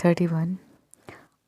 31।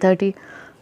30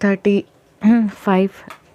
35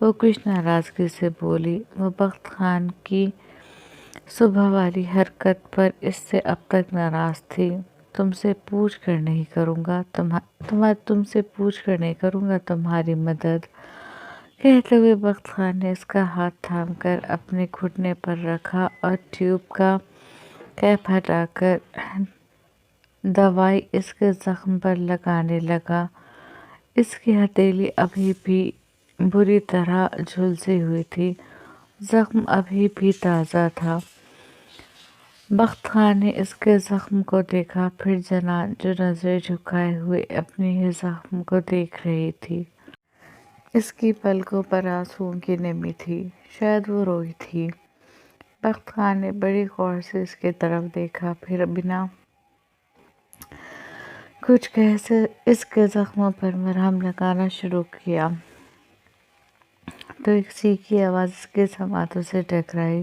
وہ کچھ ناراضگی سے بولی۔ وہ بخت خان کی صبح والی حرکت پر اس سے اب تک ناراض تھی۔ تم سے پوچھ کر نہیں کروں گا تمہاری مدد، کہتے ہوئے بخت خان نے اس کا ہاتھ تھام کر اپنے گھٹنے پر رکھا اور ٹیوب کا کیپ ہٹا کر دوائی اس کے زخم پر لگانے لگا۔ اس کی ہتھیلی ابھی بھی بری طرح جھلسی ہوئی تھی، زخم ابھی بھی تازہ تھا۔ بخت خان نے اس کے زخم کو دیکھا، پھر جنان جو نظریں جھکائے ہوئے اپنے ہی زخم کو دیکھ رہی تھی۔ اس کی پلکوں پر آنسوؤں کی نمی تھی، شاید وہ روئی تھی۔ بخت خان نے بڑی غور سے اس کی طرف دیکھا، پھر بنا کچھ کہے اس کے زخموں پر مرہم لگانا شروع کیا تو ایک چیخ آواز اس کے سماعتوں سے ٹکرائی۔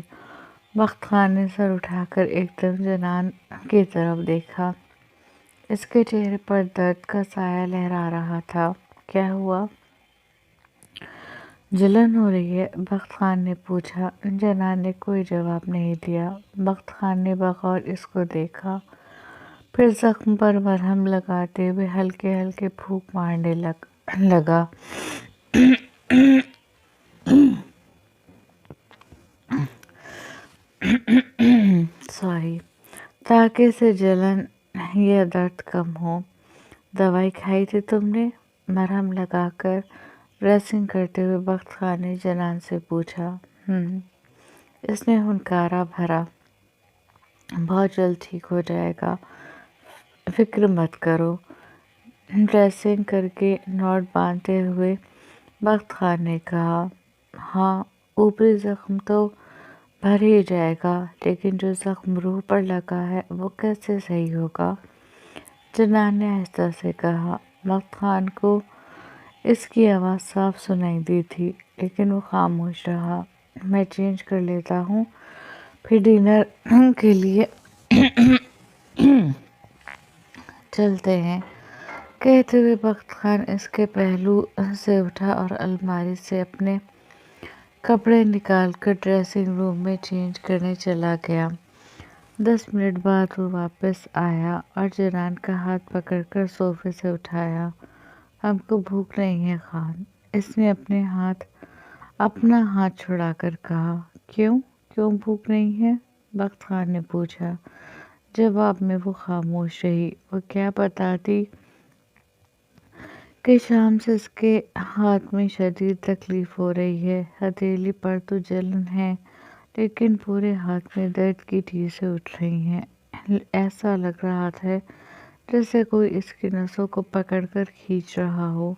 بخت خان نے سر اٹھا کر ایک دم جنان کی طرف دیکھا۔ اس کے چہرے پر درد کا سایہ لہرا رہا تھا۔ کیا ہوا؟ جلن ہو رہی ہے؟ بخت خان نے پوچھا۔ جنان نے کوئی جواب نہیں دیا۔ بخت خان نے بغور اس کو دیکھا، پھر زخم پر مرہم لگاتے ہوئے ہلکے ہلکے پھونک مارنے لگا۔ تاکہ اسے جلن یا درد کم ہو۔ دوائی کھائی تھی تم نے؟ مرہم لگا کر ڈریسنگ کرتے ہوئے بخت خان نے جنان سے پوچھا۔ اس نے ہنکارا بھرا۔ بہت جلد ٹھیک ہو جائے گا، فکر مت کرو۔ ڈریسنگ کر کے نوٹ باندھتے ہوئے بخت خان نے کہا۔ ہاں، اوپری زخم تو بھر ہی جائے گا، لیکن جو زخم روح پر لگا ہے وہ کیسے صحیح ہوگا؟ جنان نے آہستہ سے کہا۔ بخت خان کو اس کی آواز صاف سنائی دی تھی، لیکن وہ خاموش رہا۔ میں چینج کر لیتا ہوں، پھر ڈنر کے لیے چلتے ہیں، کہتے ہوئے بخت خان اس کے پہلو سے اٹھا اور الماری سے اپنے کپڑے نکال کر ڈریسنگ روم میں چینج کرنے چلا گیا۔ 10 منٹ بعد وہ واپس آیا اور جنان کا ہاتھ پکڑ کر صوفے سے اٹھایا۔ ہم کو بھوک نہیں ہے خان، اس نے اپنا ہاتھ چھڑا کر کہا۔ کیوں بھوک نہیں ہے؟ بخت خان نے پوچھا۔ جواب میں وہ خاموش رہی۔ وہ کیا بتاتی کہ شام سے اس کے ہاتھ میں شدید تکلیف ہو رہی ہے، ہتھیلی پر تو جلن ہے، لیکن پورے ہاتھ میں درد کی ٹھیسیں اٹھ رہی ہیں۔ ایسا لگ رہا ہے جیسے کوئی اس کی نسوں کو پکڑ کر کھینچ رہا ہو۔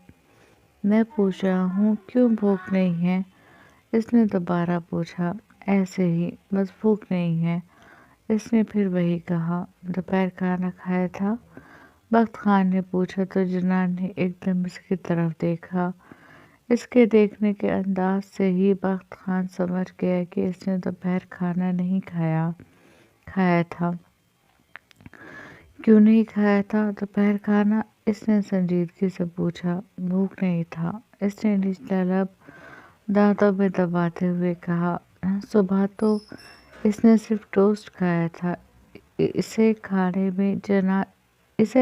میں پوچھ رہا ہوں کیوں بھوک نہیں ہے؟ اس نے دوبارہ پوچھا۔ ایسے ہی، بس بھوک نہیں ہے، اس نے پھر وہی کہا۔ دوپہر کھانا کھایا تھا؟ بخت خان نے پوچھا تو جنان نے ایک دم اس کی طرف دیکھا۔ اس کے دیکھنے کے انداز سے ہی بخت خان سمجھ گیا کہ اس نے دوپہر کھانا نہیں کھایا تھا۔ کیوں نہیں کھایا تھا دوپہر کھانا؟ اس نے سنجیدگی سے پوچھا۔ بھوک نہیں تھا، اس نے نچلا لب دانتوں میں دباتے ہوئے کہا۔ صبح تو اس نے صرف ٹوسٹ کھایا تھا۔ اسے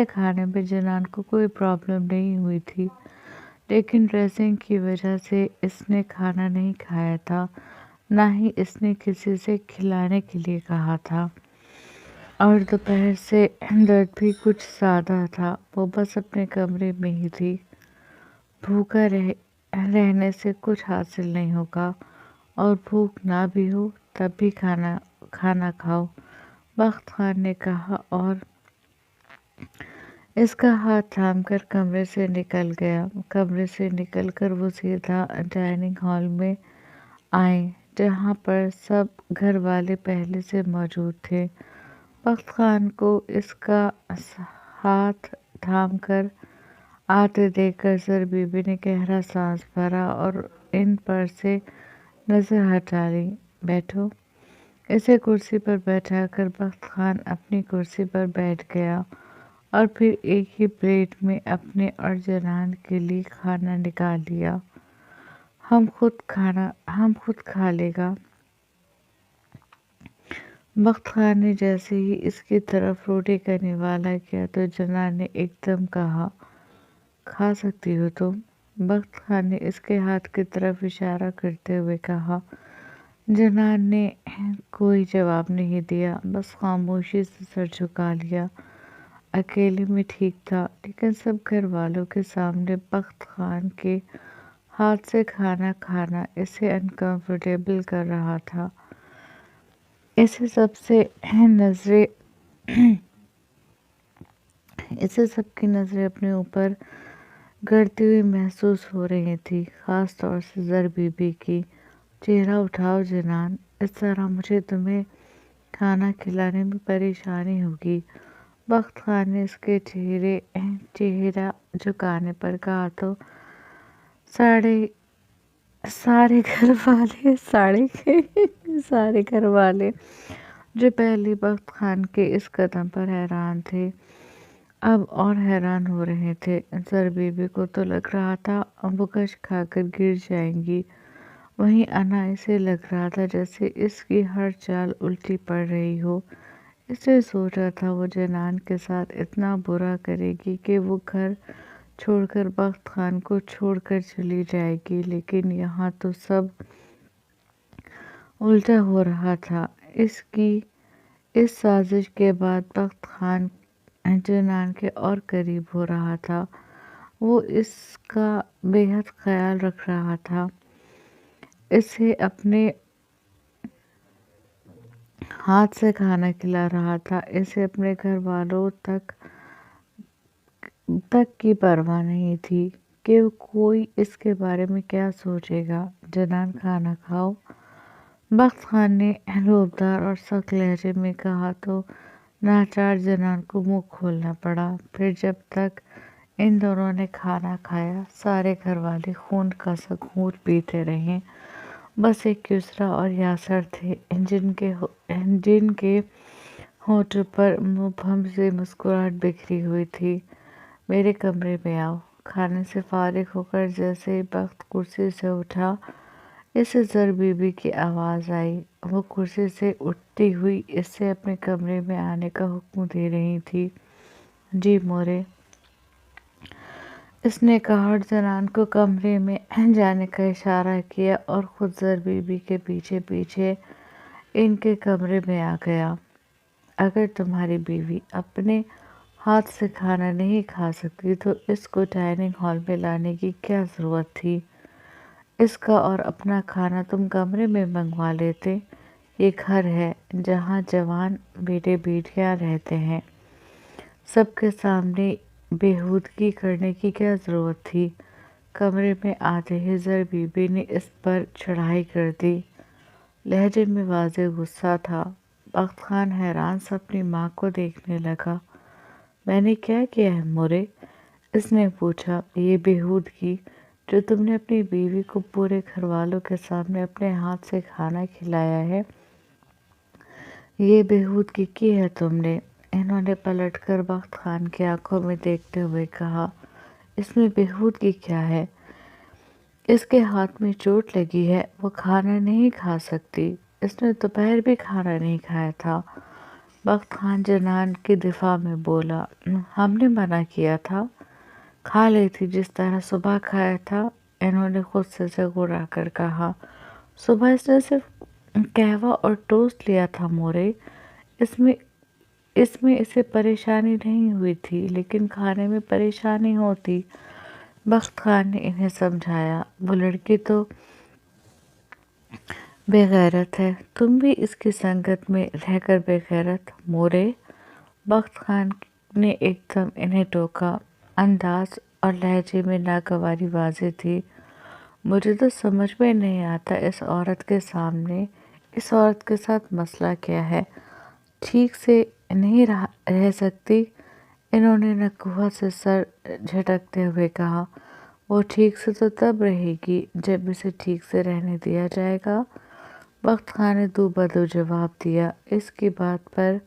کھانے میں جنان کو کوئی پرابلم نہیں ہوئی تھی، لیکن ڈریسنگ کی وجہ سے اس نے کھانا نہیں کھایا تھا، نہ ہی اس نے کسی سے کھلانے کے لیے کہا تھا، اور دوپہر سے درد بھی کچھ زیادہ تھا۔ وہ بس اپنے کمرے میں ہی تھی۔ بھوکا رہنے سے کچھ حاصل نہیں ہوگا، اور بھوک نہ بھی ہو تب بھی کھانا کھاؤ، بخت خان نے کہا اور اس کا ہاتھ تھام کر کمرے سے نکل گیا۔ کمرے سے نکل کر وہ سیدھا ڈائننگ ہال میں آئے، جہاں پر سب گھر والے پہلے سے موجود تھے۔ بخت خان کو اس کا ہاتھ تھام کر آتے دیکھ کر زر بی بی نے گہرا سانس بھرا اور ان پر سے نظر ہٹا لی۔ بیٹھو۔ اسے کرسی پر بیٹھا کر بخت خان اپنی کرسی پر بیٹھ گیا اور پھر ایک ہی پلیٹ میں اپنے اور جنان کے لیے کھانا نکال لیا۔ ہم خود کھا لے گا۔ بخت خان نے جیسے ہی اس کی طرف روٹی کا نوالا کیا تو جنان نے ایک دم کہا، کھا سکتی ہو تم؟ بخت خان نے اس کے ہاتھ کی طرف اشارہ کرتے ہوئے کہا۔ جنان نے کوئی جواب نہیں دیا، بس خاموشی سے سر جھکا لیا۔ اکیلے میں ٹھیک تھا، لیکن سب گھر والوں کے سامنے بخت خان کے ہاتھ سے کھانا کھانا اسے انکمفرٹیبل کر رہا تھا۔ اسے سب کی نظریں اپنے اوپر گڑتی ہوئی محسوس ہو رہی تھی، خاص طور سے زر بی بی کی۔ چہرہ اٹھاؤ جنان، اس طرح مجھے تمہیں کھانا کھلانے میں پریشانی ہوگی۔ بخت خان نے اس کے چہرہ جھکانے پر کہا تو سارے گھر والے جو پہلے بخت خان کے اس قدم پر حیران تھے اب اور حیران ہو رہے تھے۔ زر بی بی کو تو لگ رہا تھا وہ گش کھا کر گر جائیں گی، وہیں انا اسے لگ رہا تھا جیسے اس کی ہر چال الٹی پڑ رہی ہو۔ اس نے سوچا تھا وہ جنان کے ساتھ اتنا برا کرے گی کہ وہ گھر چھوڑ کر بخت خان کو چھوڑ کر چلی جائے گی، لیکن یہاں تو سب الٹا ہو رہا تھا۔ اس سازش کے بعد بخت خان جنان کے اور قریب ہو رہا تھا، وہ اس کا بے حد خیال رکھ رہا تھا، اسے اپنے ہاتھ سے کھانا کھلا رہا تھا، اسے اپنے گھر والوں تک کی پرواہ نہیں تھی کہ کوئی اس کے بارے میں کیا سوچے گا۔ جنان کھانا کھاؤ، بخت خان نے روبدار اور سخت لہجے میں کہا تو ناچار جنان کو منہ کھولنا پڑا۔ پھر جب تک ان دونوں نے کھانا کھایا سارے گھر والے خون کا سگھونٹ پیتے رہے۔ بس ایک یسریٰ اور یاسر تھے جن کے ہونٹوں پر مبہم سی مسکراہٹ بکھری ہوئی تھی۔ میرے کمرے میں آؤ۔ کھانے سے فارغ ہو کر جیسے ہی بخت کرسی سے اٹھا اسے زر بی بی کی آواز آئی۔ وہ کرسی سے اٹھتی ہوئی اس سے اپنے کمرے میں آنے کا حکم دے رہی تھی۔ جی مورے، اس نے کہا اور جنان کو کمرے میں جانے کا اشارہ کیا اور خود زر بی بی کے پیچھے پیچھے ان کے کمرے میں آ گیا۔ اگر تمہاری بیوی اپنے ہاتھ سے کھانا نہیں کھا سکتی تو اس کو ڈائننگ ہال میں لانے کی کیا ضرورت تھی؟ اس کا اور اپنا کھانا تم کمرے میں منگوا لیتے۔ یہ گھر ہے جہاں جوان بیٹے بیٹیاں رہتے ہیں، سب کے سامنے بےہودگی کرنے کی کیا ضرورت تھی؟ کمرے میں آتے ہی زر بی بی نے اس پر چڑھائی کر دی، لہجے میں واضح غصہ تھا۔ بخت خان حیران سے اپنی ماں کو دیکھنے لگا۔ میں نے کیا کیا ہے مورے؟ اس نے پوچھا۔ یہ بےہودگی جو تم نے اپنی بیوی کو پورے گھر والوں کے سامنے اپنے ہاتھ سے کھانا کھلایا ہے، یہ بےہودگی کی ہے تم نے؟ انہوں نے پلٹ کر بخت خان کی آنکھوں میں دیکھتے ہوئے کہا، اس میں بےہودگی کیا ہے؟ اس کے ہاتھ میں چوٹ لگی ہے، وہ کھانا نہیں کھا سکتی۔ اس نے دوپہر بھی کھانا نہیں کھایا تھا۔ بخت خان جنان کے دفاع میں بولا، ہم نے منع کیا تھا، کھا لیتی جس طرح صبح کھایا تھا۔ انہوں نے خود سے جھگڑا کر کہا، صبح اس نے صرف قہوہ اور ٹوسٹ لیا تھا مورے، اس میں اسے پریشانی نہیں ہوئی تھی، لیکن کھانے میں پریشانی ہوتی۔ بخت خان نے انہیں سمجھایا، وہ لڑکی تو بے غیرت ہے، تم بھی اس کی سنگت میں رہ کر بے غیرت مورے۔ بخت خان نے ایک دم انہیں ٹوکا، انداز اور لہجے میں ناگواری واضح تھی۔ مجھے تو سمجھ میں نہیں آتا اس عورت کے ساتھ مسئلہ کیا ہے، ٹھیک سے نہیں رہ سکتی؟ انہوں نے نکوہت سے سر جھٹکتے ہوئے کہا، وہ ٹھیک سے تو تب رہے گی جب اسے ٹھیک سے رہنے دیا جائے گا۔ بخت خان نے دو بدو جواب دیا۔ اس کی بات پر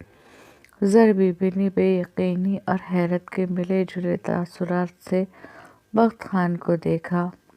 زر بی بی نے بے یقینی اور حیرت کے ملے جلے تاثرات سے بخت خان کو دیکھا۔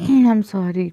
I'm sorry,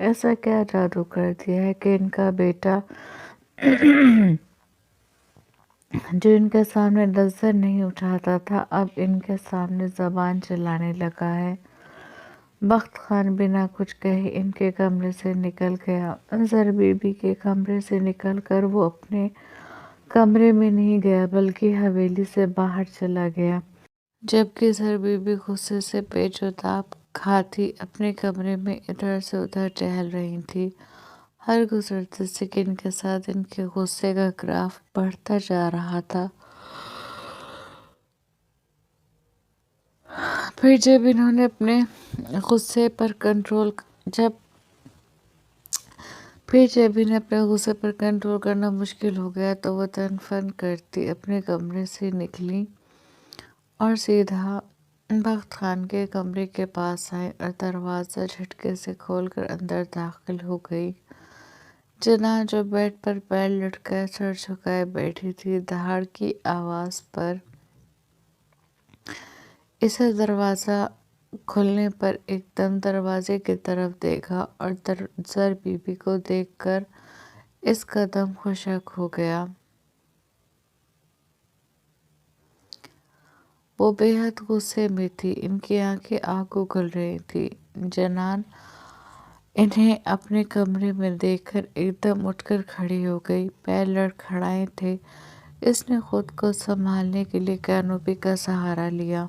ایسا کیا جادو کر دیا ہے کہ ان کا بیٹا جو ان کے سامنے نظر نہیں اٹھاتا تھا اب ان کے سامنے زبان چلانے لگا ہے۔ بخت خان بنا کچھ کہے ان کے کمرے سے نکل گیا۔ زر بی بی کے کمرے سے نکل کر وہ اپنے کمرے میں نہیں گیا بلکہ حویلی سے باہر چلا گیا، جبکہ زر بی بی غصے سے پیچ و تاب کھاتی اپنے کمرے میں ادھر سے ادھر ٹہل رہی تھی۔ ہر گزرتے سیکنڈ کے ساتھ ان کے غصے کا گراف بڑھتا جا رہا تھا۔ پھر جب انہوں نے اپنے غصے پر کنٹرول کرنا مشکل ہو گیا تو وہ تن فن کرتی اپنے کمرے سے نکلی اور سیدھا بخت خان کے کمرے کے پاس آئی اور دروازہ جھٹکے سے کھول کر اندر داخل ہو گئی۔ جنان جو بیڈ پر پیر لٹکائے سر جھکائے بیٹھی تھی، دھاڑ کی آواز پر اسے دروازہ کھلنے پر ایک دم دروازے کی طرف دیکھا اور زر بی بی کو دیکھ کر اس قدم خشک ہو گیا۔ وہ بے حد غصے میں تھی، ان کی آنکھیں آگ اگل رہی تھی۔ جنان انہیں اپنے کمرے میں دیکھ کر ایک دم اٹھ کر کھڑی ہو گئی، پیر لڑکھڑائے تھے۔ اس نے خود کو سنبھالنے کے لیے کینوپی کا سہارا لیا۔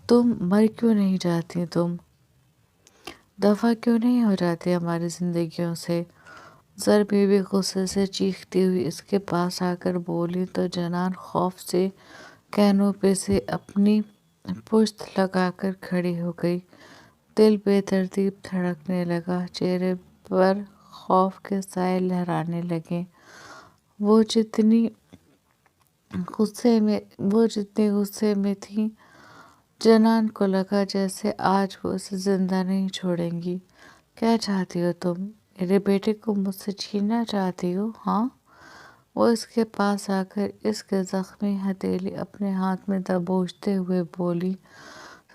تم مر کیوں نہیں جاتی؟ تم دفع کیوں نہیں ہو جاتی ہماری زندگیوں سے؟ زر بی بی غصے سے چیختی ہوئی اس کے پاس آ کر بولی تو جنان خوف سے کینوپی سے اپنی پشت لگا کر کھڑی ہو گئی۔ دل بے ترتیب دھڑکنے لگا، چہرے پر خوف کے سائے لہرانے لگے۔ وہ جتنی غصے میں تھی، جنان کو لگا جیسے آج وہ اسے زندہ نہیں چھوڑیں گی۔ کیا چاہتی ہو تم؟ میرے بیٹے کو مجھ سے چھیننا چاہتی ہو؟ ہاں؟ وہ اس کے پاس آ کر اس کے زخمی ہتھیلی اپنے ہاتھ میں دبوچتے ہوئے بولی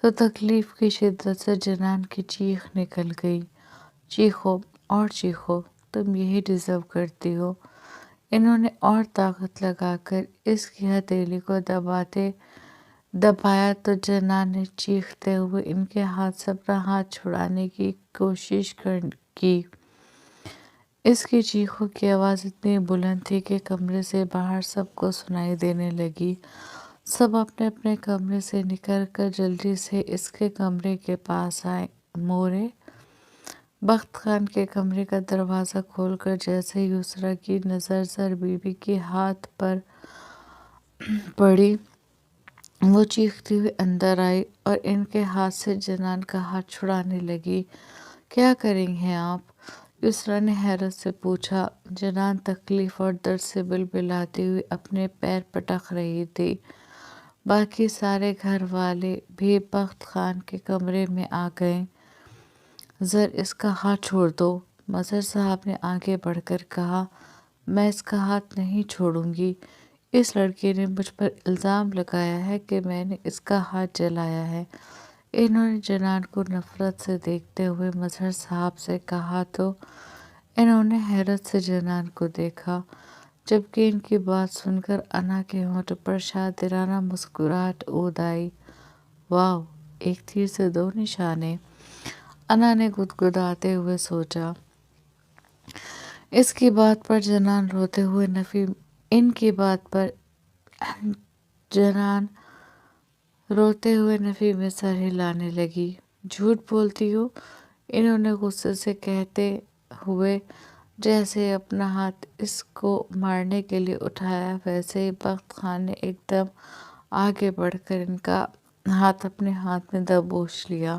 تو تکلیف کی شدت سے جنان کی چیخ نکل گئی۔ چیخو اور چیخو، تم یہی ڈیزرو کرتی ہو۔ انہوں نے اور طاقت لگا کر اس کی ہتھیلی کو دبایا تو جنان نے چیختے ہوئے ان کے ہاتھ سے اپنا ہاتھ چھڑانے کی کوشش کی۔ اس کی چیخوں کی آواز اتنی بلند تھی کہ کمرے سے باہر سب کو سنائی دینے لگی۔ سب اپنے اپنے کمرے سے نکل کر جلدی سے اس کے کمرے کے پاس آئے۔ مورے بخت خان کے کمرے کا دروازہ کھول کر جیسے ہی یسریٰ کی نظر زر بی بی کے ہاتھ پر پڑی، وہ چیختی ہوئی اندر آئی اور ان کے ہاتھ سے جنان کا ہاتھ چھڑانے لگی۔ کیا کر رہی ہیں آپ؟ یسریٰ نے حیرت سے پوچھا۔ جنان تکلیف اور درد سے بلبلاتی ہوئی اپنے پیر پٹک رہی تھی۔ باقی سارے گھر والے بھی بخت خان کے کمرے میں آ گئے۔ زر اس کا ہاتھ چھوڑ دو، مظہر صاحب نے آگے بڑھ کر کہا۔ میں اس کا ہاتھ نہیں چھوڑوں گی۔ اس لڑکی نے مجھ پر الزام لگایا ہے کہ میں نے اس کا ہاتھ جلایا ہے۔ انہوں نے جنان کو نفرت سے دیکھتے ہوئے مظہر صاحب سے کہا تو انہوں نے حیرت سے جنان کو دیکھا، جبکہ ان کی بات سن کر انا کے ہونٹوں پر شاطرانہ مسکراہٹ اود آئی۔ واو، ایک تیر سے دو نشانے، انا نے گدگداتے ہوئے سوچا۔ ان کی بات پر جنان روتے ہوئے نفی میں سر ہلانے لگی۔ جھوٹ بولتی ہو، انہوں نے غصے سے کہتے ہوئے جیسے اپنا ہاتھ اس کو مارنے کے لیے اٹھایا ویسے ہی بخت خان نے ایک دم آگے بڑھ کر ان کا ہاتھ اپنے ہاتھ میں دبوچ لیا۔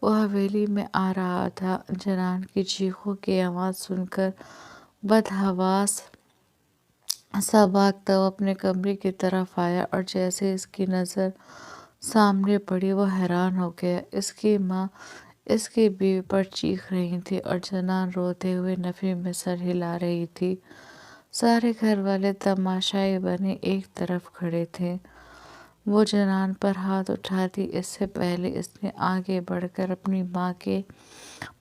وہ حویلی میں آ رہا تھا۔ جنان کی چیخوں کی آواز سن کر بدحواس سا بھاگتا ہوا اپنے کمرے کی طرف آیا اور جیسے اس کی نظر سامنے پڑی وہ حیران ہو گیا۔ اس کی ماں اس کی بیوی پر چیخ رہی تھی اور جنان روتے ہوئے نفی میں سر ہلا رہی تھی۔ سارے گھر والے تماشائی بنے ایک طرف کھڑے تھے۔ وہ جنان پر ہاتھ اٹھاتی اس سے پہلے اس نے آگے بڑھ کر اپنی ماں کے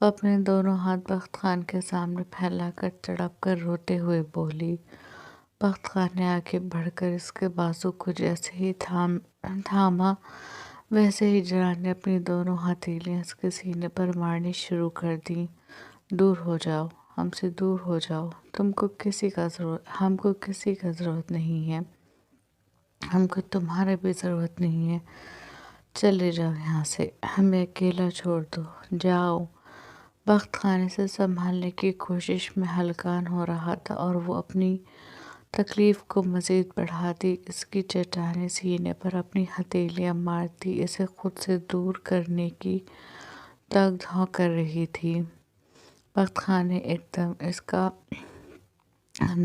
وہ اپنے دونوں ہاتھ بخت خان کے سامنے پھیلا کر تڑپ کر روتے ہوئے بولی۔ بخت خان نے آگے بڑھ کر اس کے بازو کو جیسے ہی تھاما، ویسے ہی جنان نے اپنی دونوں ہتھیلیاں اس کے سینے پر مارنی شروع کر دیں۔ دور ہو جاؤ، ہم سے دور ہو جاؤ، ہم کو کسی کا ضرورت نہیں ہے، ہم کو تمہارے بھی ضرورت نہیں ہے، چلے جاؤ یہاں سے، ہمیں اکیلا چھوڑ دو، جاؤ۔ بخت خان اسے سنبھالنے کی کوشش میں ہلکان ہو رہا تھا اور وہ اپنی تکلیف کو مزید بڑھاتی اس کی چٹانیں سینے پر اپنی ہتھیلیاں مارتی اسے خود سے دور کرنے کی تگ دھاو کر رہی تھی۔ بخت خان نے ایک دم اس کا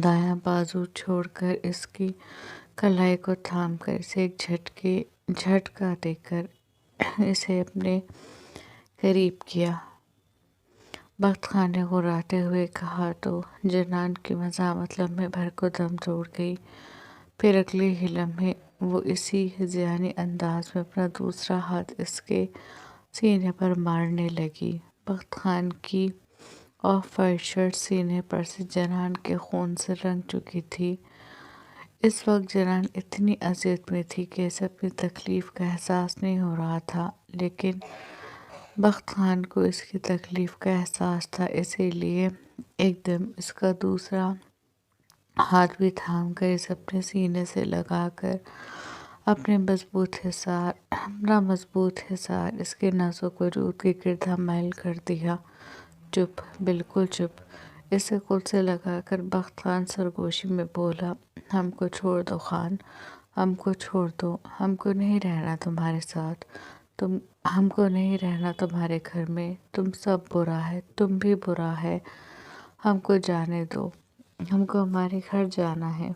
دایاں بازو چھوڑ کر اس کی کلائی کو تھام کر اسے ایک جھٹکا دے کر اسے اپنے قریب کیا۔ بخت خان نے غراتے ہوئے کہا تو جنان کی مزاحمت لمحے بھر کو دم توڑ گئی، پھر اگلے ہی لمحے وہ اسی ہذیانی انداز میں اپنا دوسرا ہاتھ اس کے سینے پر مارنے لگی۔ بخت خان کی آف وائٹ شرٹ سینے پر سے جنان کے خون سے رنگ چکی تھی۔ اس وقت جنان اتنی اذیت میں تھی کہ اسے اپنی تکلیف کا احساس نہیں ہو رہا تھا، لیکن بخت خان کو اس کی تکلیف کا احساس تھا، اسی لیے ایک دم اس کا دوسرا ہاتھ بھی تھام کر اسے اپنے سینے سے لگا کر اپنا مضبوط حصار اس کے نازک وجود کے گرد حائل کر دیا۔ چپ، بالکل چپ، اسے خود سے لگا کر بخت خان سرگوشی میں بولا، ہم کو چھوڑ دو خان، ہم کو چھوڑ دو، ہم کو نہیں رہنا تمہارے ساتھ، ہم کو نہیں رہنا تمہارے گھر میں، تم سب برا ہے، تم بھی برا ہے، ہم کو جانے دو، ہم کو ہمارے گھر جانا ہے،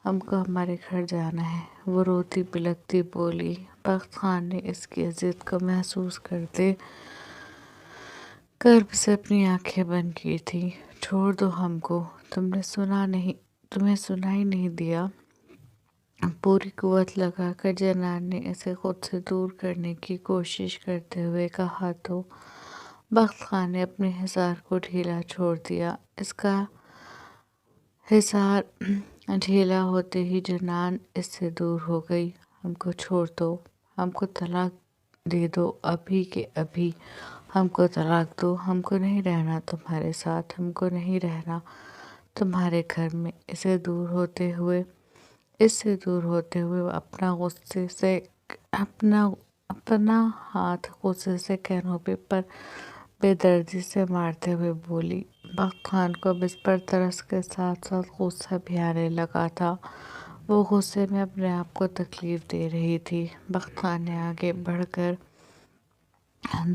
ہم کو ہمارے گھر جانا ہے، وہ روتی بلکتی بولی۔ بخت خان نے اس کی اذیت کو محسوس کرتے کرب سے اپنی آنکھیں بند کی تھی۔ چھوڑ دو ہم کو، تمہیں سنائی نہیں دیا؟ پوری قوت لگا کر جنان نے اسے خود سے دور کرنے کی کوشش کرتے ہوئے کہا تو بخت خان نے اپنے حصار کو ڈھیلا چھوڑ دیا۔ اس کا حصار ڈھیلا ہوتے ہی جنان اس سے دور ہو گئی۔ ہم کو چھوڑ دو، ہم کو طلاق دے دو، ابھی کے ابھی ہم کو طلاق دو، ہم کو نہیں رہنا تمہارے ساتھ، ہم کو نہیں رہنا تمہارے گھر میں۔ اس سے دور ہوتے ہوئے وہ اپنا ہاتھ غصے سے کینوپی پر بے دردی سے مارتے ہوئے بولی۔ بخت خان کو اب اس پر ترس کے ساتھ ساتھ غصہ بھی آنے لگا تھا، وہ غصے میں اپنے آپ کو تکلیف دے رہی تھی۔ بخت خان نے آگے بڑھ کر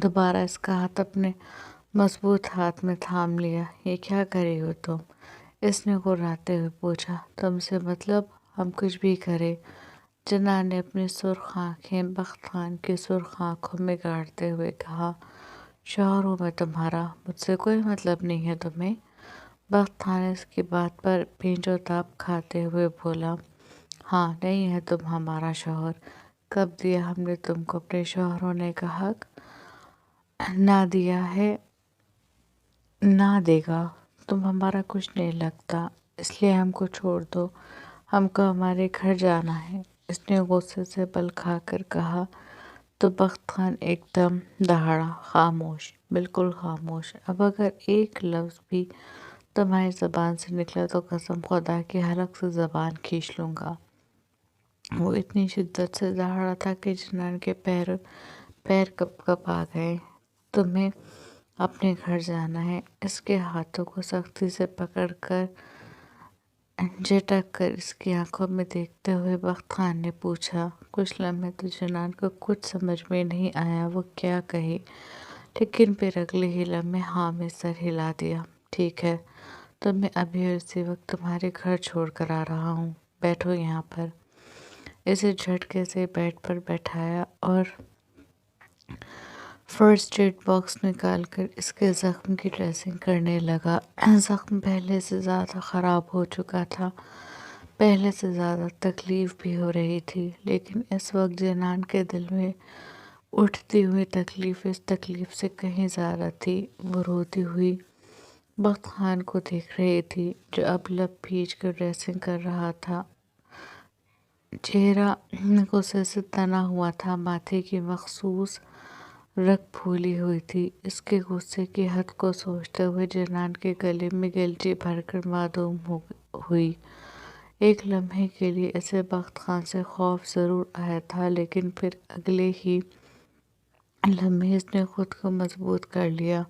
دوبارہ اس کا ہاتھ اپنے مضبوط ہاتھ میں تھام لیا۔ یہ کیا کر رہی ہو تم؟ اس نے غراتے ہوئے پوچھا۔ تم سے مطلب؟ ہم کچھ بھی کریں؟ جنان نے اپنی سرخ آنکھیں بخت خان کی سرخ آنکھوں میں گاڑتے ہوئے کہا، شوہر ہوں میں تمہارا، مجھ سے کوئی مطلب نہیں ہے تمہیں؟ بخت خان اس کی بات پر پینچ و تاب کھاتے ہوئے بولا، ہاں، نہیں ہے تم ہمارا شوہر، کب دیا ہم نے تم کو اپنے شوہر ہونے کا حق؟ نہ دیا ہے، نہ دے گا، تم ہمارا کچھ نہیں لگتا، اس لیے ہم کو چھوڑ دو، ہم کو ہمارے گھر جانا ہے، اس نے غصے سے بل کھا کر کہا تو بخت خان ایک دم دہاڑا، خاموش، بالکل خاموش، اب اگر ایک لفظ بھی تمہاری زبان سے نکلا تو قسم خدا کی حلق سے زبان کھینچ لوں گا۔ وہ اتنی شدت سے دہاڑا تھا کہ جنان کے پیر کپ کپ آ گئے۔ تمہیں اپنے گھر جانا ہے، اس کے ہاتھوں کو سختی سے پکڑ کر جھٹک کر اس کی آنکھوں میں دیکھتے ہوئے بخت خان نے پوچھا۔ کچھ لمحے تو جنان کو کچھ سمجھ میں نہیں آیا وہ کیا کہے، لیکن پھر اگلے ہی لمحے ہاں میں سر ہلا دیا۔ ٹھیک ہے، تو میں ابھی اور اسی وقت تمہارے گھر چھوڑ کر آ رہا ہوں، بیٹھو یہاں پر۔ اسے جھٹکے سے بیڈ پر بٹھایا اور فرسٹ ایڈ باکس نکال کر اس کے زخم کی ڈریسنگ کرنے لگا۔ زخم پہلے سے زیادہ خراب ہو چکا تھا، پہلے سے زیادہ تکلیف بھی ہو رہی تھی، لیکن اس وقت جنان کے دل میں اٹھتی ہوئی تکلیف اس تکلیف سے کہیں زیادہ تھی۔ وہ روتی ہوئی بخت خان کو دیکھ رہی تھی جو اب لب بھیج کر ڈریسنگ کر رہا تھا۔ چہرہ غصے سے تنا ہوا تھا، ماتھے کی مخصوص رگ پھولی ہوئی تھی۔ اس کے غصے کی حد کو سوچتے ہوئے جنان کے گلے میں گلٹی بھر کر معدوم ہوئی۔ ایک لمحے کے لیے اسے بخت خان سے خوف ضرور آیا تھا، لیکن پھر اگلے ہی لمحے اس نے خود کو مضبوط کر لیا۔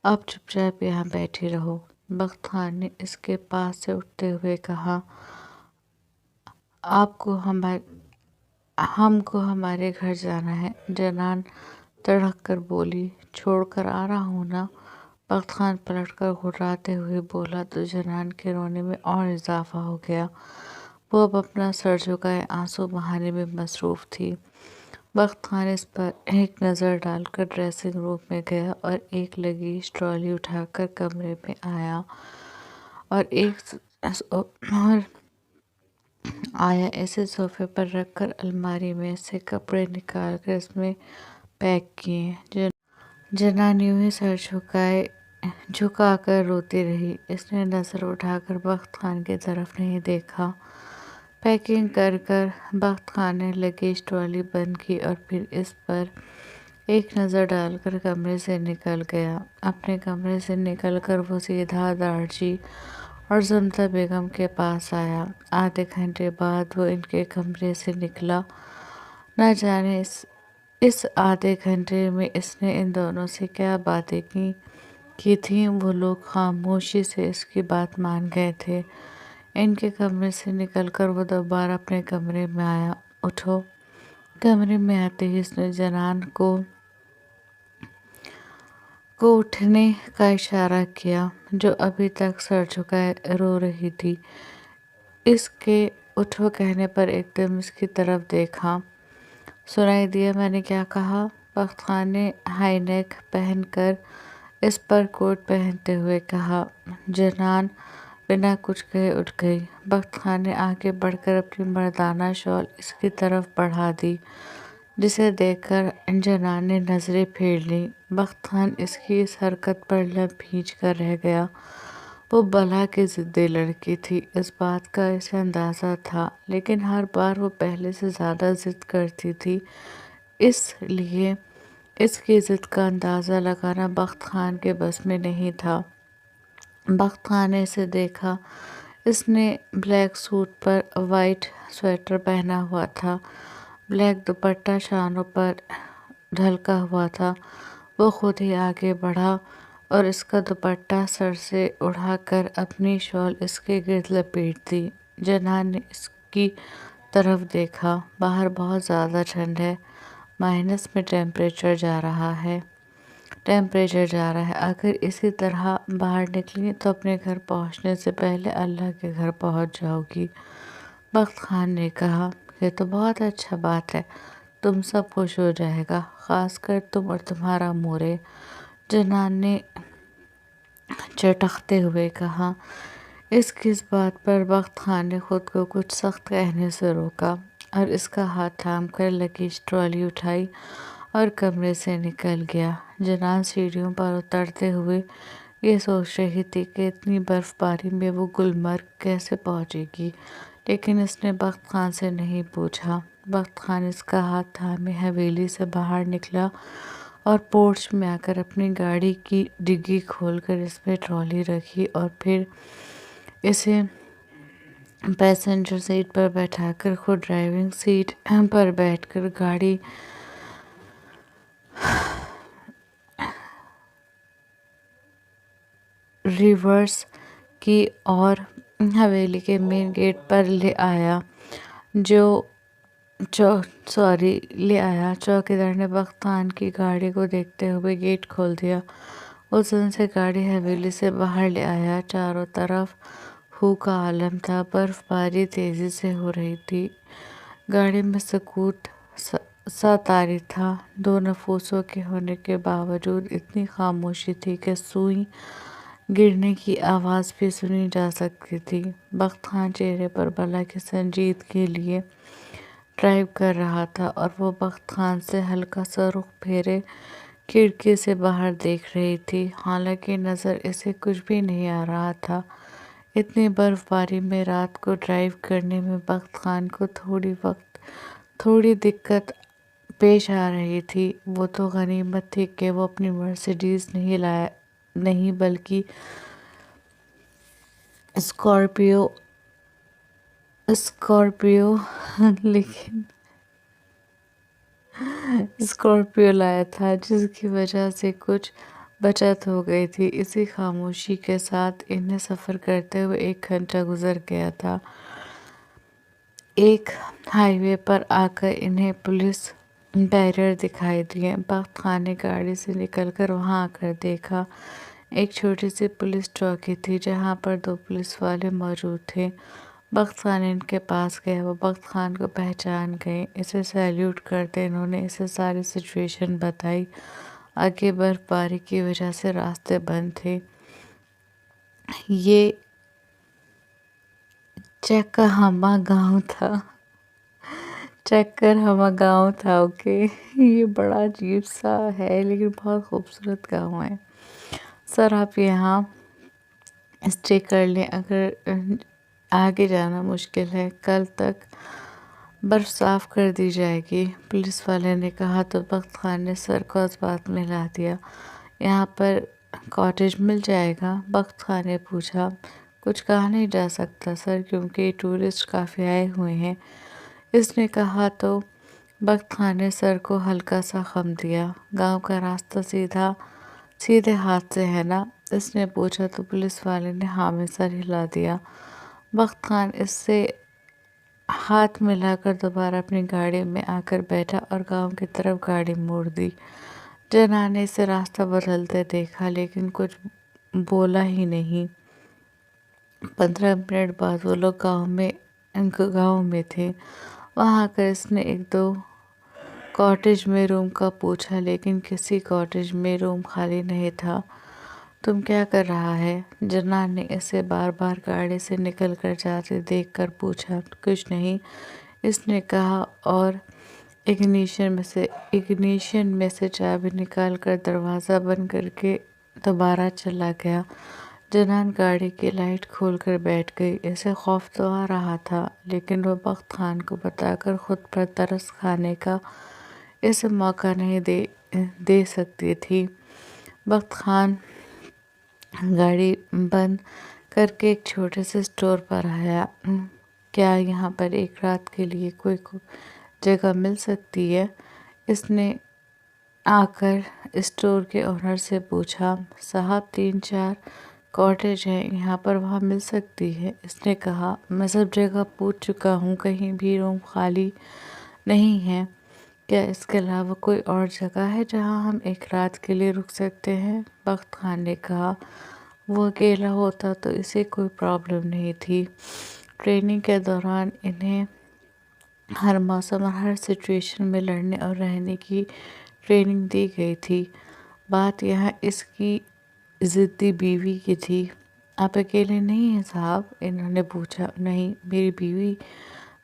اب چپ چاپ یہاں بیٹھی رہو، بخت خان نے اس کے پاس سے اٹھتے ہوئے کہا۔ ہم کو ہمارے گھر جانا ہے، جنان تڑک کر بولی۔ چھوڑ کر آ رہا ہوں نا، بخت خان پلٹ کر گھبراتے ہوئے بولا تو جنان کے رونے میں اور اضافہ ہو گیا۔ وہ اب اپنا سر جھکائے آنسو بہانے میں مصروف تھی۔ بخت خان اس پر ایک نظر ڈال کر ڈریسنگ روم میں گیا اور ایک لگیج ٹرالی اٹھا کر کمرے میں آیا اور اسے صوفے پر رکھ کر الماری میں سے کپڑے نکال کر اس میں پیک کیے۔ جنان یوں ہی سر جھکا کر روتی رہی۔ اس نے نظر اٹھا کر بخت خان کی طرف نہیں دیکھا۔ پیکنگ کر کر بخت خان نے لگیج ٹرالی بند کی اور پھر اس پر ایک نظر ڈال کر کمرے سے نکل گیا۔ اپنے کمرے سے نکل کر وہ سیدھا دارچی اور زمزہ بیگم کے پاس آیا۔ آدھے گھنٹے بعد وہ ان کے کمرے سے نکلا۔ نہ جانے اس آدھے گھنٹے میں اس نے ان دونوں سے کیا باتیں کی تھیں، وہ لوگ خاموشی سے اس کی بات مان گئے تھے۔ ان کے کمرے سے نکل کر وہ دوبارہ اپنے کمرے میں آیا۔ اٹھو۔ کمرے میں آتے ہی اس نے جنان کو اٹھنے کا اشارہ کیا، جو ابھی تک سر جھکائے رو رہی تھی۔ اس کے اٹھو کہنے پر ایک دم اس کی طرف دیکھا۔ سنائی دیا میں نے کیا کہا؟ بخت خان نے ہائی نیک پہن کر اس پر کوٹ پہنتے ہوئے کہا۔ جنان بنا کچھ کہے اٹھ گئی۔ بخت خان نے آگے بڑھ کر اپنی مردانہ شال اس کی طرف بڑھا دی، جسے دیکھ کر جنان نے نظریں پھیر لیں۔ بخت خان اس کی اس حرکت پر لب بھیج کر رہ گیا۔ وہ بلا کی ضدی لڑکی تھی، اس بات کا اسے اندازہ تھا، لیکن ہر بار وہ پہلے سے زیادہ ضد کرتی تھی، اس لیے اس کی ضد کا اندازہ لگانا بخت خان کے بس میں نہیں تھا۔ بخت خان نے اسے دیکھا۔ اس نے بلیک سوٹ پر وائٹ سویٹر پہنا ہوا تھا، بلیک دوپٹہ شانوں پر ڈھلکا ہوا تھا۔ وہ خود ہی آگے بڑھا اور اس کا دوپٹہ سر سے اڑا کر اپنی شال اس کے گرد لپیٹ دی۔ جنان نے اس کی طرف دیکھا۔ باہر بہت زیادہ ٹھنڈ ہے، مائنس میں ٹمپریچر جا رہا ہے۔ اگر اسی طرح باہر نکلی تو اپنے گھر پہنچنے سے پہلے اللہ کے گھر پہنچ جاؤ گی۔ بخت خان نے کہا۔ یہ تو بہت اچھا بات ہے، تم سب خوش ہو جائے گا، خاص کر تم اور تمہارا مورے، جنان نے چٹختے ہوئے کہا۔ اس کی اس بات پر بخت خان نے خود کو کچھ سخت کہنے سے روکا اور اس کا ہاتھ تھام کر لگیج ٹرالی اٹھائی اور کمرے سے نکل گیا۔ جنان سیڑھیوں پر اترتے ہوئے یہ سوچ رہی تھی کہ اتنی برف باری میں وہ گلمرگ کیسے پہنچے گی، لیکن اس نے بخت خان سے نہیں پوچھا۔ بخت خان اس کا ہاتھ تھامے حویلی سے باہر نکلا اور پورچ میں آ کر اپنی گاڑی کی ڈگی کھول کر اس میں ٹرالی رکھی اور پھر اسے پیسنجر سیٹ پر بیٹھا کر خود ڈرائیونگ سیٹ پر بیٹھ کر گاڑی ریورس کی اور حویلی کے مین گیٹ پر لے آیا۔ چوکیدار نے بخت خان کی گاڑی کو دیکھتے ہوئے گیٹ کھول دیا۔ اس دن سے گاڑی حویلی سے باہر لے آیا۔ چاروں طرف ہو کا عالم تھا، برف باری تیزی سے ہو رہی تھی۔ گاڑی میں سکوت سا طاری تھا، دو نفسوں کے ہونے کے باوجود اتنی خاموشی تھی کہ سوئی گرنے کی آواز بھی سنی جا سکتی تھی۔ بخت خان چہرے پر بلا کی سنجیدگی لیے ڈرائیو کر رہا تھا اور وہ بخت خان سے ہلکا سا رخ پھیرے کھڑکی سے باہر دیکھ رہی تھی، حالانکہ نظر اسے کچھ بھی نہیں آ رہا تھا۔ اتنی برف باری میں رات کو ڈرائیو کرنے میں بخت خان کو تھوڑی دقت پیش آ رہی تھی۔ وہ تو غنیمت تھی کہ وہ اپنی مرسیڈیز نہیں بلکہ اسکارپیو لیکن اسکارپیو لایا تھا، جس کی وجہ سے کچھ بچت ہو گئی تھی۔ اسی خاموشی کے ساتھ انہیں سفر کرتے ہوئے 1 گھنٹہ گزر گیا تھا۔ ایک ہائی وے پر آ کر انہیں پولیس بیریئر دکھائی دیے۔ بخت خان نے گاڑی سے نکل کر وہاں آ کر دیکھا۔ ایک چھوٹی سی پولیس چوکی تھی جہاں پر 2 پولیس والے موجود تھے۔ بخت خان ان کے پاس گئے، وہ بخت خان کو پہچان گئے۔ اسے سیلیوٹ کرتے انہوں نے اسے ساری سچویشن بتائی۔ آگے برف باری کی وجہ سے راستے بند تھے۔ یہ چکہما گاؤں تھا۔ اوکے، یہ بڑا عجیب سا ہے لیکن بہت خوبصورت گاؤں ہے۔ سر آپ یہاں اسٹے کر لیں، اگر آگے جانا مشکل ہے، کل تک برف صاف کر دی جائے گی، پولیس والے نے کہا تو بخت خان نے سر کو اس بات میں لا دیا۔ یہاں پر کاٹیج مل جائے گا؟ بخت خان نے پوچھا۔ کچھ کہا نہیں جا سکتا سر، کیونکہ ٹورسٹ کافی آئے ہوئے ہیں، اس نے کہا تو بخت خان نے سر کو ہلکا سا خم دیا۔ گاؤں کا راستہ سیدھے ہاتھ سے ہے نا؟ اس نے پوچھا تو پولیس والے نے ہاں میں سر ہلا دیا۔ بخت خان اس سے ہاتھ ملا کر دوبارہ اپنی گاڑی میں آ کر بیٹھا اور گاؤں کی طرف گاڑی موڑ دی۔ جناح نے اسے راستہ بدلتے دیکھا لیکن کچھ بولا ہی نہیں۔ 15 منٹ بعد وہ لوگ گاؤں میں تھے۔ وہاں آ کر اس نے 1-2 کاٹیج میں روم کا پوچھا لیکن کسی کاٹیج میں روم خالی نہیں تھا۔ تم کیا کر رہا ہے؟ جناح نے اسے بار بار گاڑی سے نکل کر جاتے دیکھ کر پوچھا۔ کچھ نہیں، اس نے کہا اور اگنیشن میں سے چابی نکال کر دروازہ بند کر کے دوبارہ چلا گیا۔ جناح گاڑی کی لائٹ کھول کر بیٹھ گئی۔ اسے خوف تو آ رہا تھا لیکن وہ بخت خان کو بتا کر خود پر ترس کھانے کا اسے موقع نہیں دے سکتی تھی۔ بخت خان گاڑی بند کر کے ایک چھوٹے سے اسٹور پر آیا۔ کیا یہاں پر ایک رات کے لیے کوئی جگہ مل سکتی ہے؟ اس نے آ کر اسٹور کے اونر سے پوچھا۔ صاحب 3-4 کاٹیج ہیں یہاں پر، وہاں مل سکتی ہے، اس نے کہا۔ میں سب جگہ پوچھ چکا ہوں، کہیں بھی روم خالی نہیں ہے۔ کیا اس کے علاوہ کوئی اور جگہ ہے جہاں ہم ایک رات کے لیے رک سکتے ہیں؟ بخت خان نے کہا۔ وہ اکیلا ہوتا تو اسے کوئی پرابلم نہیں تھی۔ ٹریننگ کے دوران انہیں ہر موسم اور ہر سچویشن میں لڑنے اور رہنے کی ٹریننگ دی گئی تھی۔ بات یہاں اس کی ضدی بیوی کی تھی۔ آپ اکیلے نہیں ہیں صاحب؟ انہوں نے پوچھا۔ نہیں، میری بیوی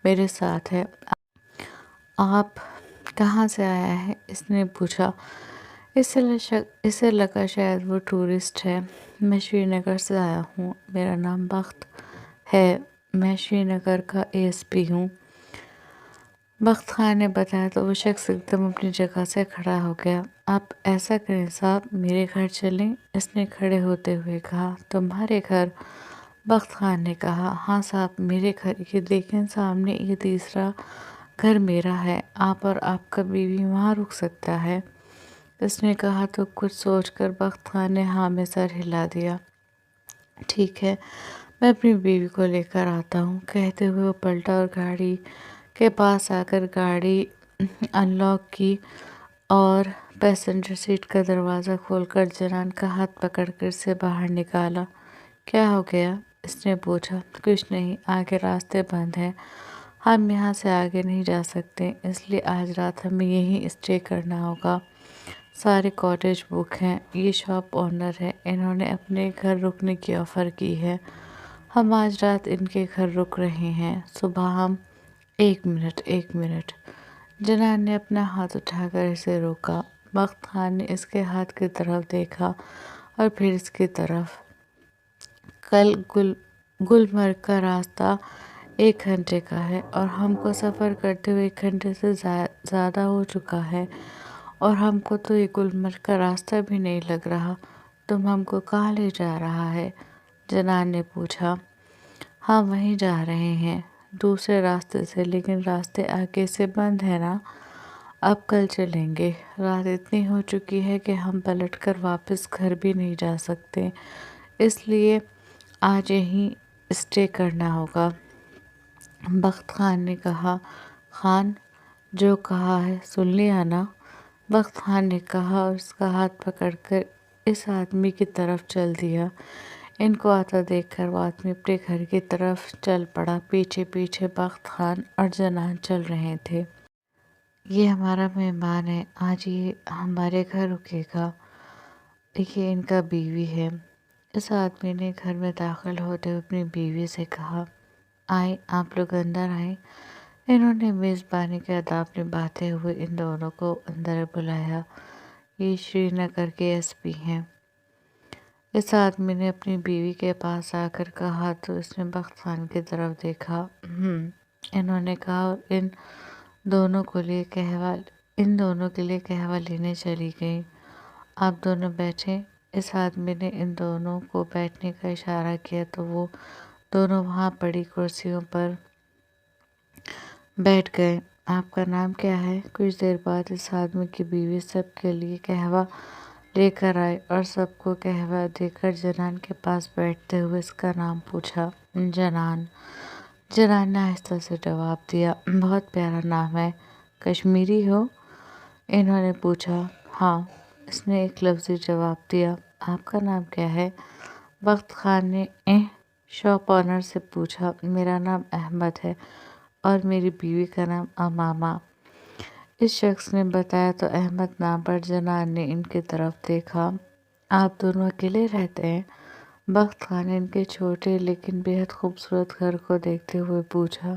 میرے ساتھ ہے۔ آپ کہاں سے آیا ہے؟ اس نے پوچھا۔ اسے لگا شاید وہ ٹورسٹ ہے۔ میں شری نگر سے آیا ہوں، میرا نام بخت ہے، میں شری نگر کا ASP ہوں، بخت خان نے بتایا تو وہ شخص ایک دم اپنی جگہ سے کھڑا ہو گیا۔ آپ ایسا کریں صاحب، میرے گھر چلیں، اس نے کھڑے ہوتے ہوئے کہا۔ تمہارے گھر؟ بخت خان نے کہا۔ ہاں صاحب، میرے گھر، یہ دیکھیں سامنے، یہ تیسرا گھر میرا ہے، آپ اور آپ کا بیوی وہاں رک سکتا ہے، اس نے کہا تو کچھ سوچ کر بخت خان نے ہاں میں سر ہلا دیا۔ ٹھیک ہے، میں اپنی بیوی کو لے کر آتا ہوں، کہتے ہوئے وہ پلٹا اور گاڑی کے پاس آ کر گاڑی انلاک کی اور پیسنجر سیٹ کا دروازہ کھول کر جناح کا ہاتھ پکڑ کر اسے باہر نکالا۔ کیا ہو گیا؟ اس نے پوچھا۔ کچھ نہیں، آگے راستے بند ہیں، ہم یہاں سے آگے نہیں جا سکتے، اس لیے آج رات ہمیں یہیں اسٹے کرنا ہوگا۔ سارے کاٹیج بک ہیں، یہ شاپ اونر ہے، انہوں نے اپنے گھر رکنے کی آفر کی ہے، ہم آج رات ان کے گھر رک رہے ہیں، صبح ہم ایک منٹ۔ جنان نے اپنا ہاتھ اٹھا کر اسے روکا۔ بخت خان نے اس کے ہاتھ کی طرف دیکھا اور پھر اس کی طرف۔ کل گلمرگ کا راستہ 1 گھنٹے کا ہے اور ہم کو سفر کرتے ہوئے 1 گھنٹے سے زیادہ ہو چکا ہے، اور ہم کو تو یہ گلمرگ کا راستہ بھی نہیں لگ رہا۔ تم ہم کو کہاں لے جا رہا ہے؟ جنان نے پوچھا۔ ہم وہیں جا رہے ہیں، دوسرے راستے سے، لیکن راستے آگے سے بند ہے نا۔ اب کل چلیں گے، رات اتنی ہو چکی ہے کہ ہم پلٹ کر واپس گھر بھی نہیں جا سکتے، اس لیے آج یہیں اسٹے کرنا ہوگا۔ بخت خان نے کہا۔ خان، جو کہا ہے سن لیا نا؟ بخت خان نے کہا اور اس کا ہاتھ پکڑ کر اس آدمی کی طرف چل دیا۔ ان کو آتا دیکھ کر وہ آدمی اپنے گھر کی طرف چل پڑا۔ پیچھے پیچھے بخت خان اور جنان چل رہے تھے۔ یہ ہمارا مہمان ہے، آج یہ ہمارے گھر رکے گا، یہ ان کا بیوی ہے۔ اس آدمی نے گھر میں داخل ہوتے ہوئے اپنی بیوی سے کہا۔ آئیں، آپ لوگ اندر آئیں۔ انہوں نے میزبانی کے آداب نبھاتے ہوئے ان دونوں کو اندر بلایا۔ یہ شری نگر کے ایس پی ہیں۔ اس آدمی نے اپنی بیوی کے پاس آ کر کہا تو اس نے بخت خان کی طرف دیکھا۔ انہوں نے کہا اور ان دونوں کے لیے قہوہ لینے چلی گئی۔ آپ دونوں بیٹھیں۔ اس آدمی نے ان دونوں کو بیٹھنے کا اشارہ کیا تو وہ دونوں وہاں پڑی کرسیوں پر بیٹھ گئے۔ آپ کا نام کیا ہے؟ کچھ دیر بعد اس آدمی کی بیوی سب کے لیے قہوہ لے کر آئی اور سب کو قہوہ دے کر جنان کے پاس بیٹھتے ہوئے اس کا نام پوچھا۔ جنان نے آہستہ سے جواب دیا۔ بہت پیارا نام ہے، کشمیری ہو؟ انہوں نے پوچھا۔ ہاں، اس نے ایک لفظی جواب دیا۔ آپ کا نام کیا ہے؟ بخت خان نے شاپ آنر سے پوچھا۔ میرا نام احمد ہے اور میری بیوی کا نام امامہ، اس شخص نے بتایا تو احمد نام پر جنان نے ان کی طرف دیکھا۔ آپ دونوں اکیلے رہتے ہیں؟ بخت خان نے ان کے چھوٹے لیکن بے حد خوبصورت گھر کو دیکھتے ہوئے پوچھا۔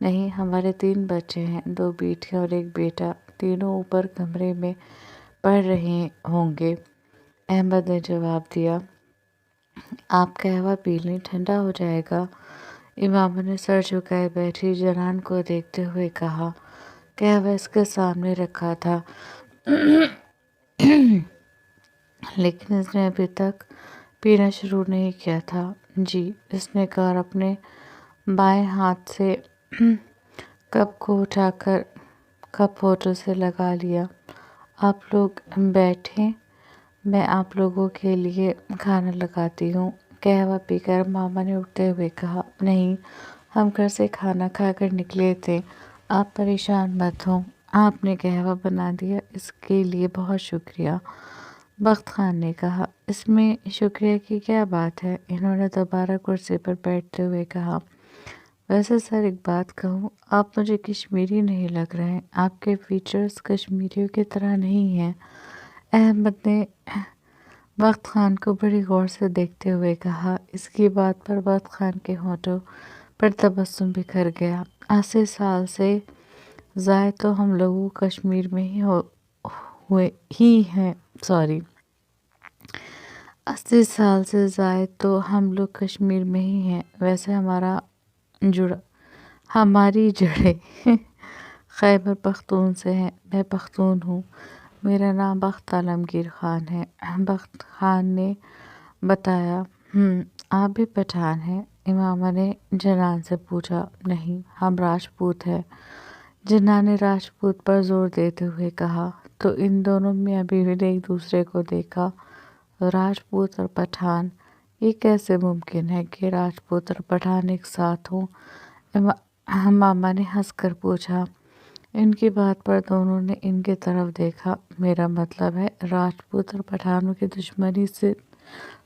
نہیں، ہمارے 3 بچے ہیں، 2 بیٹیاں اور 1 بیٹا، تینوں اوپر کمرے میں پڑھ رہے ہوں گے، احمد نے جواب دیا۔ آپ قہوہ پی لیں، ٹھنڈا ہو جائے گا، امامہ نے سر جھکائے بیٹھی جنان کو دیکھتے ہوئے کہا۔ قہوہ اس کے سامنے رکھا تھا لیکن اس نے ابھی تک پینا شروع نہیں کیا تھا۔ جی، اس نے کہا اور اپنے بائیں ہاتھ سے کپ کو اٹھا کر کپ ہوٹل سے لگا لیا۔ آپ لوگ بیٹھیں، میں آپ لوگوں کے لیے کھانا لگاتی ہوں۔ قہوہ پی کر ماما نے اٹھتے ہوئے کہا۔ نہیں، ہم گھر سے کھانا کھا کر نکلے تھے، آپ پریشان مت ہوں، آپ نے قہوہ بنا دیا، اس کے لیے بہت شکریہ، بخت خان نے کہا۔ اس میں شکریہ کی کیا بات ہے؟ انہوں نے دوبارہ کرسی پر بیٹھتے ہوئے کہا۔ ویسے سر، ایک بات کہوں، آپ مجھے کشمیری نہیں لگ رہے، آپ کے فیچرز کشمیریوں کی طرح نہیں ہیں، احمد نے بخت خان کو بڑی غور سے دیکھتے ہوئے کہا۔ اس کی بات پر بخت خان کے ہونٹوں پر تبسم بکھر گیا۔ 80 سال سے زائد تو ہم لوگ کشمیر میں ہی ہیں، 80 سال سے زائد تو ہم لوگ کشمیر میں ہی ہیں، ویسے ہماری جڑیں خیبر پختون سے ہیں، میں پختون ہوں، میرا نام بخت عالمگیر خان ہے، بخت خان نے بتایا۔ آپ بھی پٹھان ہیں؟ امامہ نے جنان سے پوچھا۔ نہیں، ہم راجپوت ہیں، جنان نے راجپوت پر زور دیتے ہوئے کہا۔ تو ان دونوں میاں بیوی نے ایک دوسرے کو دیکھا۔ راجپوت اور پٹھان، یہ کیسے ممکن ہے کہ راجپوت اور پٹھان ایک ساتھ ہوں؟ امامہ نے ہنس کر پوچھا۔ ان کی بات پر دونوں نے ان کی طرف دیکھا۔ میرا مطلب ہے، راجپوت اور پٹھانوں کی دشمنی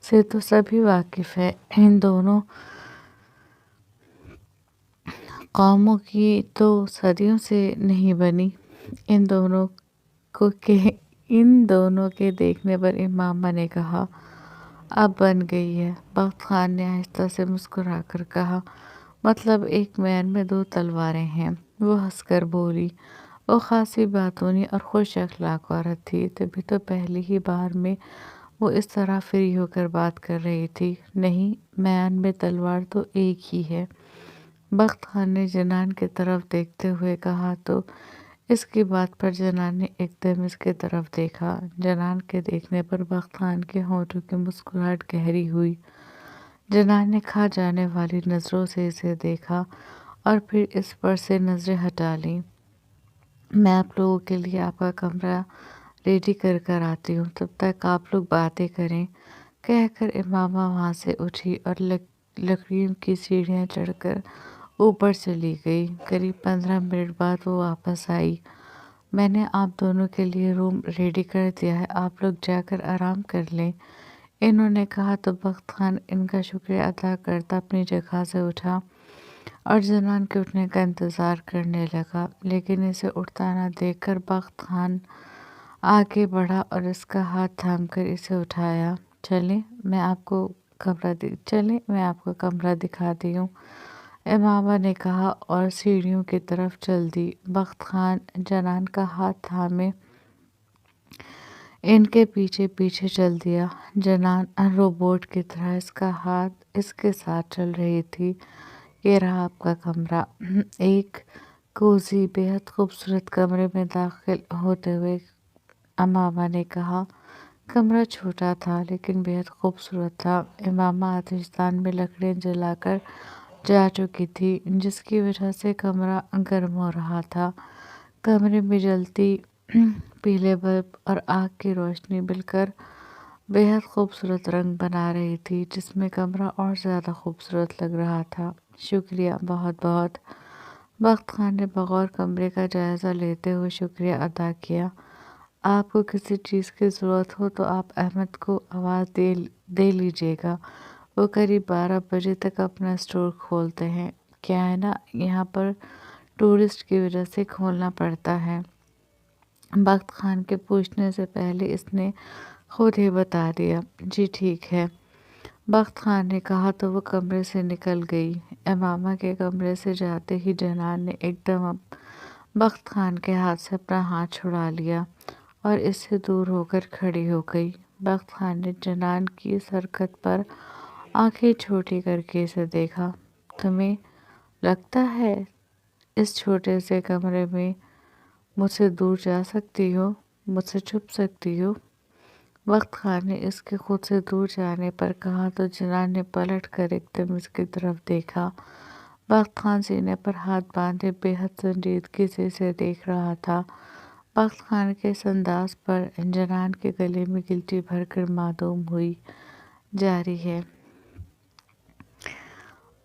سے تو سبھی واقف ہیں، ان دونوں قوموں کی تو صدیوں سے نہیں بنی۔ ان دونوں کے دیکھنے پر امامہ نے کہا۔ اب بن گئی ہے، بخت خان نے آہستہ سے مسکرا کر کہا۔ مطلب ایک مین میں دو تلواریں ہیں۔ وہ ہنس کر بولی۔ وہ خاصی باتونی اور خوش اخلاق عورت تھی، تبھی تو پہلی ہی بار میں وہ اس طرح فری ہو کر بات کر رہی تھی۔ نہیں، میان میں تلوار تو ایک ہی ہے۔ بخت خان نے جنان کی طرف دیکھتے ہوئے کہا تو اس کی بات پر جنان نے ایک دم اس کی طرف دیکھا۔ جنان کے دیکھنے پر بخت خان کے ہونٹوں کی مسکراہٹ گہری ہوئی۔ جنان نے کھا جانے والی نظروں سے اسے دیکھا اور پھر اس پر سے نظریں ہٹا لیں۔ میں آپ لوگوں کے لیے آپ کا کمرہ ریڈی کر آتی ہوں، تب تک آپ لوگ باتیں کریں، کہہ کر امامہ وہاں سے اٹھی اور لکڑیوں کی سیڑھیاں چڑھ کر اوپر چلی گئی۔ قریب 15 منٹ بعد وہ واپس آئی۔ میں نے آپ دونوں کے لیے روم ریڈی کر دیا ہے، آپ لوگ جا کر آرام کر لیں، انہوں نے کہا تو بخت خان ان کا شکریہ ادا کرتا اپنی جگہ سے اٹھا اور جنان کے اٹھنے کا انتظار کرنے لگا، لیکن اسے اٹھتا نہ دیکھ کر بخت خان آگے بڑھا اور اس کا ہاتھ تھام کر اسے اٹھایا۔ چلیں میں آپ کو کمرہ دکھاتی ہوں، امامہ نے کہا اور سیڑھیوں کی طرف چل دی۔ بخت خان جنان کا ہاتھ تھامے ان کے پیچھے پیچھے چل دیا۔ جنان روبوٹ کی طرح اس کا ہاتھ اس کے ساتھ چل رہی تھی۔ یہ رہا آپ کا کمرہ۔ ایک کوزی بے حد خوبصورت کمرے میں داخل ہوتے ہوئے امامہ نے کہا۔ کمرہ چھوٹا تھا لیکن بے حد خوبصورت تھا۔ امامہ آتش دان میں لکڑیاں جلا کر جا چکی تھی، جس کی وجہ سے کمرہ گرم ہو رہا تھا۔ کمرے میں جلتی پیلے بلب اور آگ کی روشنی مل کر بے حد خوبصورت رنگ بنا رہی تھی، جس میں کمرہ اور زیادہ خوبصورت لگ رہا تھا۔ شکریہ، بہت بہت۔ بخت خان نے بغور کمرے کا جائزہ لیتے ہوئے شکریہ ادا کیا۔ آپ کو کسی چیز کی ضرورت ہو تو آپ احمد کو آواز دے لیجیے گا، وہ قریب 12 بجے تک اپنا اسٹور کھولتے ہیں۔ کیا ہے نا، یہاں پر ٹورسٹ کی وجہ سے کھولنا پڑتا ہے۔ بخت خان کے پوچھنے سے پہلے اس نے خود ہی بتا دیا۔ جی ٹھیک ہے، بخت خان نے کہا تو وہ کمرے سے نکل گئی۔ امامہ کے کمرے سے جاتے ہی جنان نے ایک دم بخت خان کے ہاتھ سے اپنا ہاتھ چھڑا لیا اور اس سے دور ہو کر کھڑی ہو گئی۔ بخت خان نے جنان کی اس حرکت پر آنکھیں چھوٹی کر کے اسے دیکھا۔ تمہیں لگتا ہے اس چھوٹے سے کمرے میں مجھ سے دور جا سکتی ہو، مجھ سے چھپ سکتی ہو؟ بخت خان نے اس کے خود سے دور جانے پر کہا تو جنان نے پلٹ کر ایک دم اس کی طرف دیکھا۔ بخت خان سینے پر ہاتھ باندھے بے حد سنجیدگی سے اسے دیکھ رہا تھا۔ بخت خان کے اس انداز پر جنان کے گلے میں گلٹی بھر کر معدوم ہوئی۔ جاری ہے۔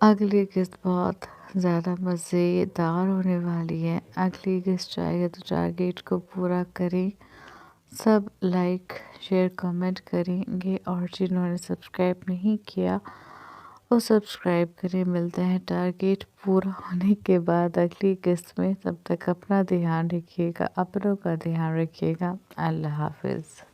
اگلی قسط بہت زیادہ مزیدار ہونے والی ہے۔ اگلی قسط چاہیے تو ٹارگیٹ کو پورا کریں، سب لائک شیئر کمنٹ کریں گے اور جنہوں نے سبسکرائب نہیں کیا وہ سبسکرائب کریں۔ ملتے ہیں ٹارگیٹ پورا ہونے کے بعد اگلی قسط میں، تب تک اپنا دھیان رکھیے گا، اپنوں کا دھیان رکھیے گا۔ اللہ حافظ۔